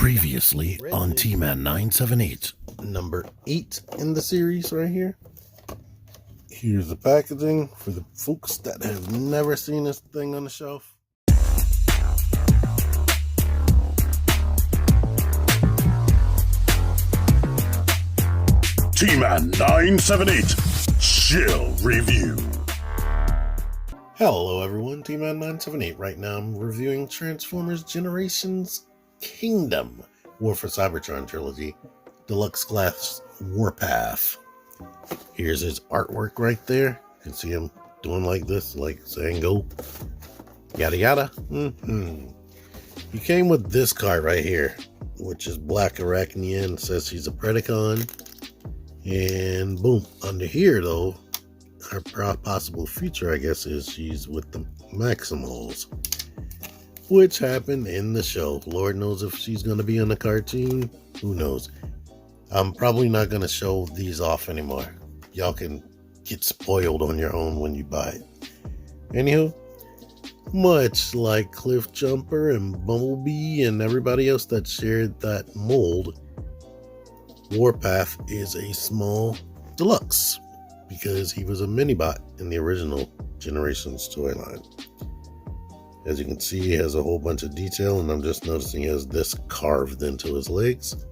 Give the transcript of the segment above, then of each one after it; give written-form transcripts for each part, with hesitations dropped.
Previously on T-Man 978. Number 8 in the series right here. Here's the packaging for the folks that have never seen this thing on the shelf. T-Man 978 Chill Review. Hello everyone, T-Man 978. Right now I'm reviewing Transformers Generations Kingdom, War for Cybertron Trilogy, Deluxe Class Warpath. Here's his artwork right there. You can see him doing like this, like saying go, yada yada. He came with this card right here, which is Black Arachnian, says she's a Predacon. And boom, under here though, her possible future, I guess, is she's with the Maximals, which happened in the show. Lord knows if she's going to be in the cartoon. Who knows? I'm probably not going to show these off anymore. Y'all can get spoiled on your own when you buy it. Anywho, much like Cliff Jumper and Bumblebee and everybody else that shared that mold, Warpath is a small deluxe because he was a mini-bot in the original Generations toy line. As you can see, he has a whole bunch of detail, and I'm just noticing he has this carved into his legs.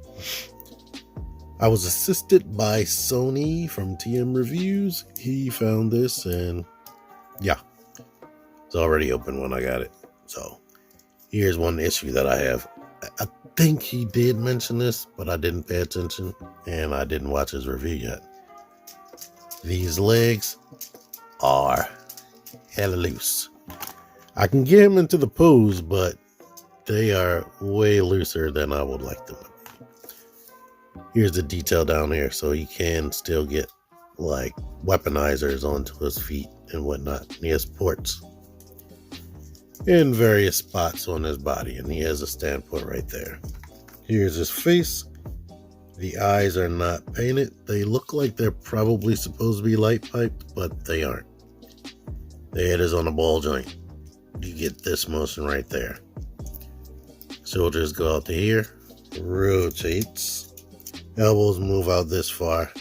I was assisted by Sony from TM Reviews. He found this, and yeah, it's already open when I got it. So here's one issue that I have. I think he did mention this, but I didn't pay attention, and I didn't watch his review yet. These legs are hella loose. I can get him into the pose, but they are way looser than I would like them to be. Here's the detail down here, so he can still get like weaponizers onto his feet and whatnot. He has ports in various spots on his body, and he has a standpoint right there. Here's his face. The eyes are not painted. They look like they're probably supposed to be light piped, but they aren't. The head is on a ball joint. You get this motion right there. Shoulders go out to here. Rotates. Elbows move out this far.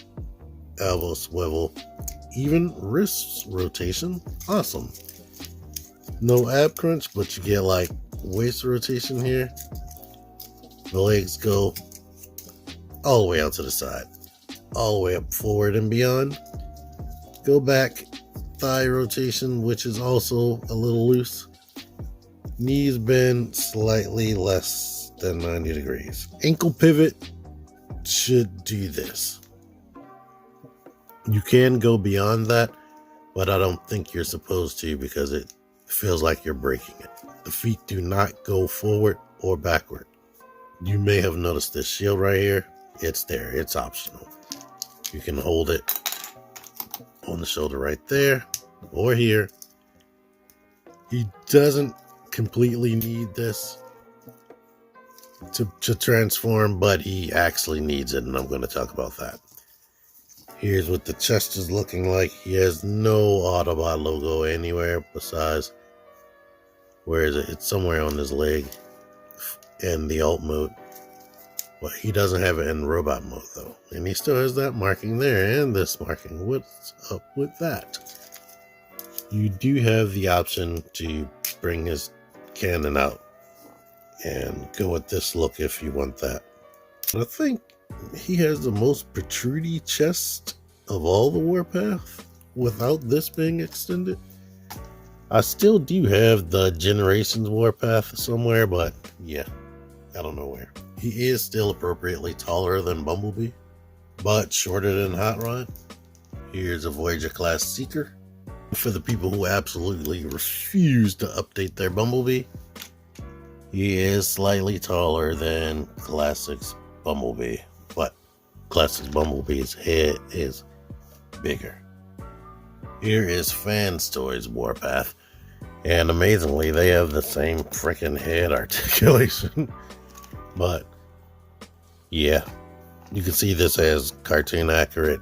Elbow swivel. Even wrist rotation. Awesome. No ab crunch, but you get like waist rotation here. The legs go all the way out to the side, all the way up forward and beyond. Go back, thigh rotation, which is also a little loose. Knees bend slightly less than 90 degrees. Ankle pivot should do this. You can go beyond that, but I don't think you're supposed to because it feels like you're breaking it. The feet do not go forward or backward. You may have noticed this shield right here. It's there. It's optional. You can hold it on the shoulder right there or here. He doesn't completely need this to transform, but he actually needs it, and I'm going to talk about that. Here's what the chest is looking like. He has no Autobot logo anywhere besides, where is it? It's somewhere on his leg and the alt mode. But he doesn't have it in robot mode though. And he still has that marking there and this marking. What's up with that? You do have the option to bring his cannon out and go with this look if you want that. I think he has the most protrudy chest of all the Warpath without this being extended. I still do have the Generations Warpath somewhere, but yeah, I don't know where. He is still appropriately taller than Bumblebee, but shorter than Hot Rod. Here's a Voyager class Seeker. For the people who absolutely refuse to update their Bumblebee, he is slightly taller than Classic's Bumblebee, but Classic's Bumblebee's head is bigger. Here is Fans Toys Warpath, and amazingly, they have the same freaking head articulation. But yeah, you can see this as cartoon accurate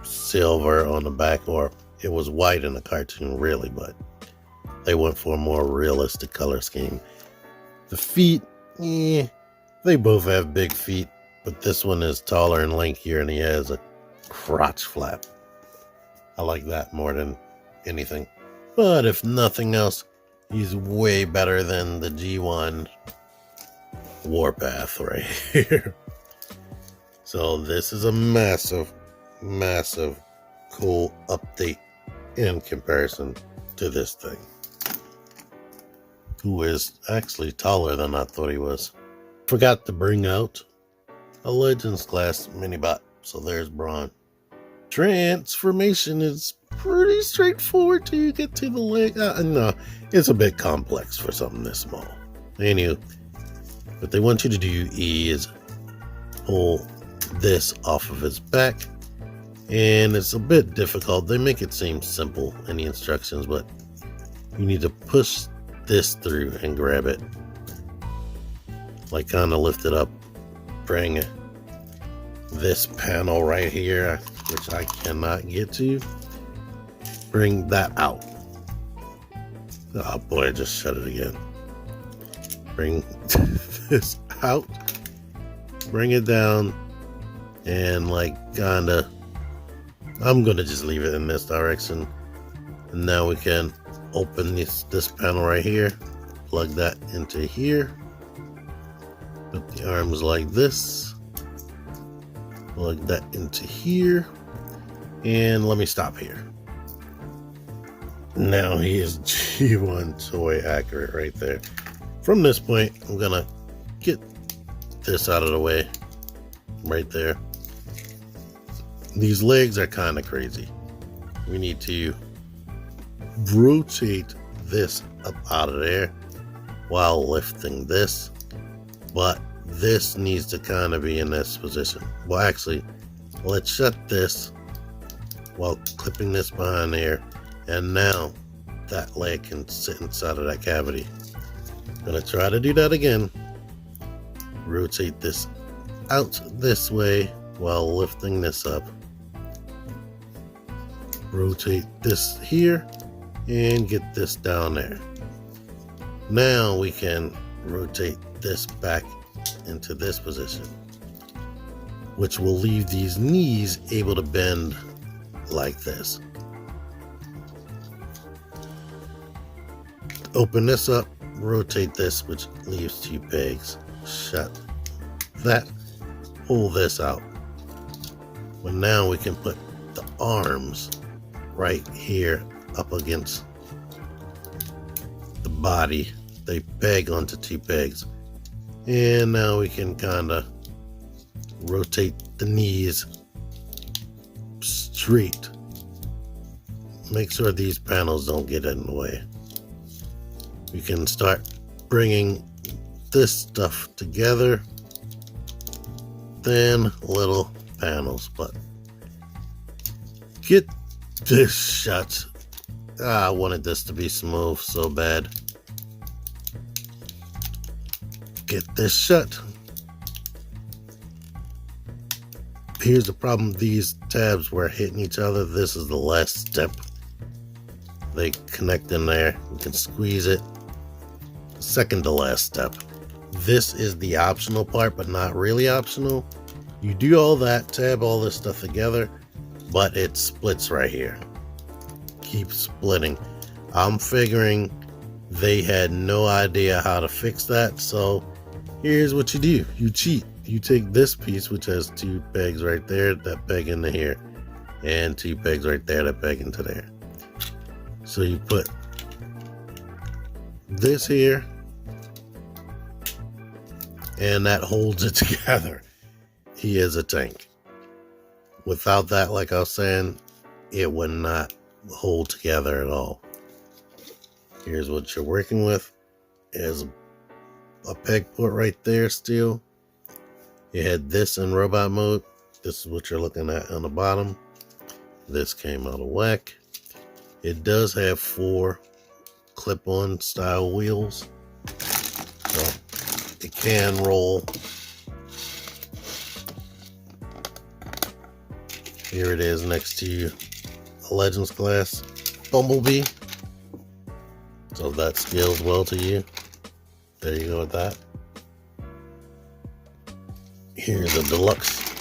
silver on the back, or it was white in the cartoon really, but they went for a more realistic color scheme. The feet, They both have big feet, but this one is taller and lankier and he has a crotch flap. I like that more than anything. But if nothing else, he's way better than the G1 Warpath right here. So this is a massive, massive cool update in comparison to this thing, who is actually taller than I thought he was. Forgot to bring out a Legends class minibot, so there's Braun. Transformation is pretty straightforward till you get to the leg. No, it's a bit complex for something this small. Anywho, what they want you to do is pull this off of his back, and it's a bit difficult. They make it seem simple in the instructions, but you need to push this through and grab it, like kind of lift it up, bring this panel right here, which I cannot get to, bring that out. Oh boy, I just shut it again. Bring this out, bring it down, and like kinda, I'm gonna just leave it in this direction. And now we can open this panel right here, plug that into here, put the arms like this, plug that into here, and let me stop here. Now he is G1 toy accurate right there. From this point, I'm gonna get this out of the way right there. These legs are kind of crazy. We need to rotate this up out of there while lifting this, but this needs to kind of be in this position. Well, actually, let's shut this while clipping this behind there, and now that leg can sit inside of that cavity. I'm gonna try to do that again. Rotate this out this way while lifting this up. Rotate this here and get this down there. Now we can rotate this back into this position, which will leave these knees able to bend like this. Open this up, rotate this, which leaves two pegs. Shut that, pull this out. Well, now we can put the arms right here up against the body. They peg onto two pegs. And now we can kind of rotate the knees straight. Make sure these panels don't get in the way. We can start bringing this stuff together. Thin little panels, but get this shut. I wanted this to be smooth so bad. Get this shut. Here's the problem. These tabs were hitting each other. This is the last step. They connect in there. You can squeeze it. Second to last step. This is the optional part, but not really optional. You do all that, tab all this stuff together, but it splits right here. Keeps splitting. I'm figuring they had no idea how to fix that, so here's what you do. You cheat. You take this piece, which has two pegs right there, that peg into here, and two pegs right there, that peg into there. So you put this here, and that holds it together. He is a tank. Without that, like I was saying, it would not hold together at all. Here's what you're working with. There's a peg put right there still. You had this in robot mode. This is what you're looking at on the bottom. This came out of whack. It does have 4 clip-on style wheels, so it can roll. Here it is next to a Legends class Bumblebee. So that scales well to you. There you go with that. Here's a deluxe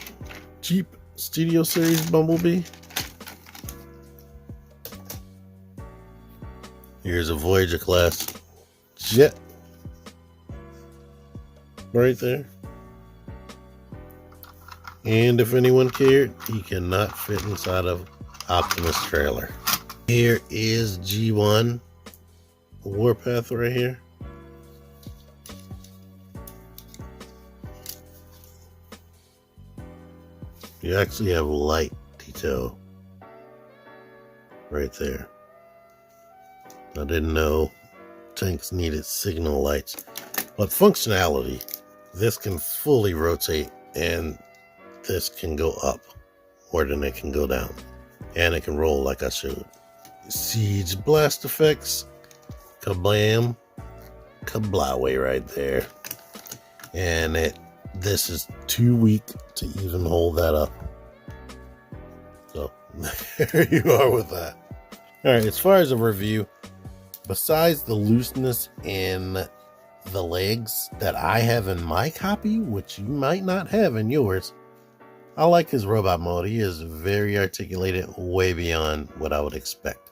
Jeep Studio Series Bumblebee. Here's a Voyager class jet right there. And if anyone cared, he cannot fit inside of Optimus trailer. Here is G1 Warpath right here. You actually have light detail right there. I didn't know tanks needed signal lights, but functionality, this can fully rotate and this can go up more than it can go down, and it can roll like I showed. Siege blast effects, kablam, kablawe right there, and this is too weak to even hold that up. So there you are with that. All right, as far as a review, besides the looseness in the legs that I have in my copy, which you might not have in yours, I like his robot mode. He is very articulated, way beyond what I would expect.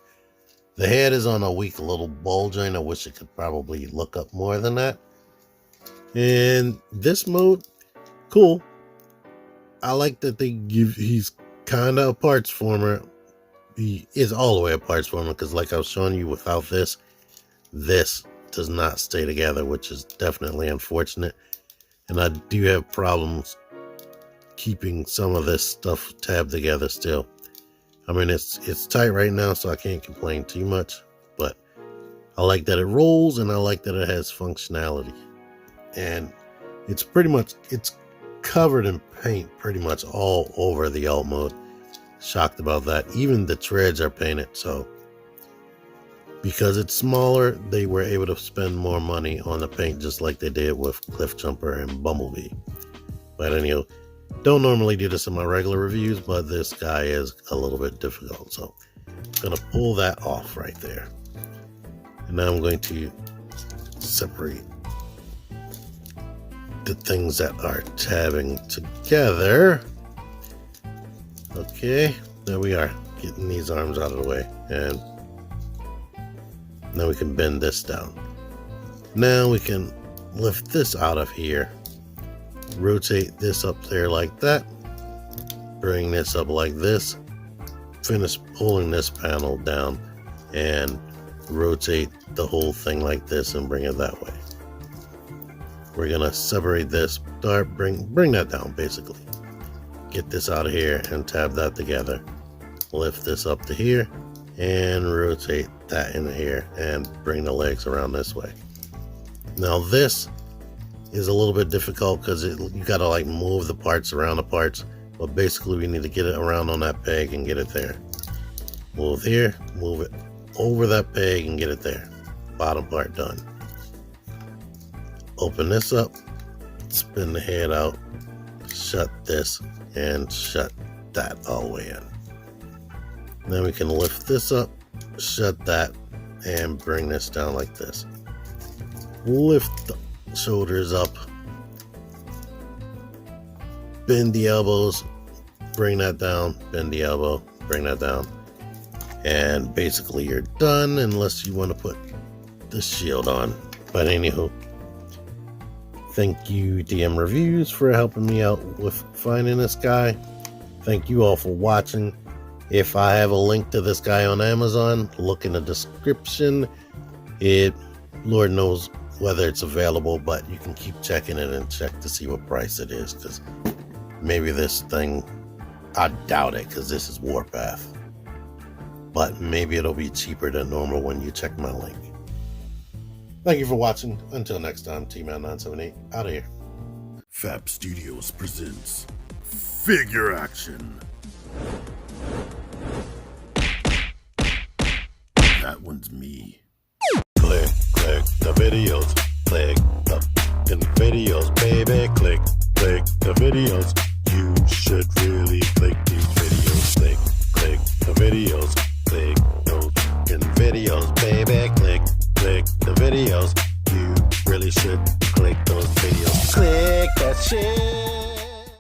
The head is on a weak little ball joint. I wish it could probably look up more than that. And this mode, cool. I like that he's kind of a parts former. He is all the way a parts former, because like I was showing you, without this does not stay together, which is definitely unfortunate. And I do have problems keeping some of this stuff tabbed together still. I mean, it's tight right now, so I can't complain too much, but I like that it rolls, and I like that it has functionality. And it's covered in paint pretty much all over the alt mode. Shocked about that. Even the treads are painted, so because it's smaller, they were able to spend more money on the paint, just like they did with Cliff Jumper and Bumblebee. But anyhow, don't normally do this in my regular reviews, but this guy is a little bit difficult, so I'm gonna pull that off right there. And now I'm going to separate the things that are tabbing together. Okay, there we are, getting these arms out of the way, and now we can bend this down. Now we can lift this out of here, rotate this up there like that, bring this up like this, finish pulling this panel down, and rotate the whole thing like this and bring it that way. We're gonna separate this, bring that down basically. Get this out of here and tab that together. Lift this up to here and rotate that in here and bring the legs around this way. Now this is a little bit difficult because you gotta like move the parts around the parts, but basically we need to get it around on that peg and get it there. Move here, move it over that peg and get it there. Bottom part done. Open this up, spin the head out, shut this, and shut that all the way in. Then we can lift this up, shut that, and bring this down like this. Lift the shoulders up, bend the elbows, bring that down, bend the elbow, bring that down, and basically you're done unless you want to put the shield on. But anywho, thank you DM Reviews for helping me out with finding this guy. Thank you all for watching. If I have a link to this guy on Amazon, look in the description. Lord knows whether it's available, but you can keep checking it and check to see what price it is, because maybe this thing, I doubt it because this is Warpath, but maybe it'll be cheaper than normal when you check my link. Thank you for watching. Until next time, T-Man978 out of here. Fab Studios presents Figure Action. That one's me. Click the videos. Click the videos, baby. Click the videos. You should really click these videos. Click the videos. Click those videos, baby. Click the videos. You really should click those videos. Click that shit.